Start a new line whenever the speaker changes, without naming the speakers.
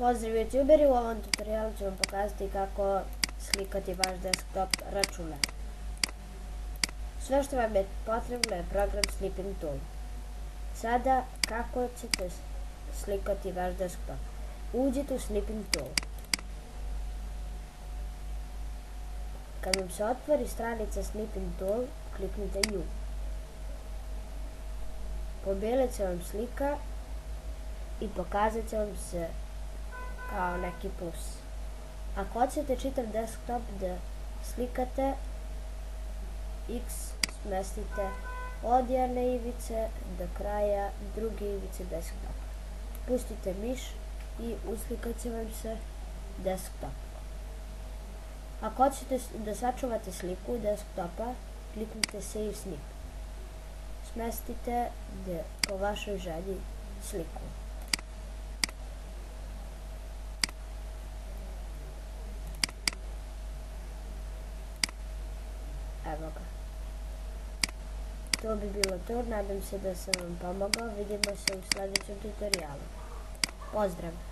Pozdrav youtuberi, u ovom tutorialu ću vam pokazati kako slikati vaš desktop računar. Sve što vam je potrebno je program Snipping Tool. Sada kako ćete slikati vaš desktop? Uđite u Snipping Tool. Kad vam se otvori stranica Snipping Tool, kliknite nju. Pobelit će vam slika i pokazat će vam se kao neki plus. Ako hoćete čitav desktop da slikate, X smestite od jedne ivice do kraja druge ivice desktopa. Pustite miš i uslikat će vam se desktop. Ako hoćete da sačuvate sliku desktopa, kliknite Save Snip. Smestite po vašoj želji sliku. Evo ga. To bi bilo to, nadam se da sam vam pomogao, vidimo se u sljedećem tutorialu. Pozdrav!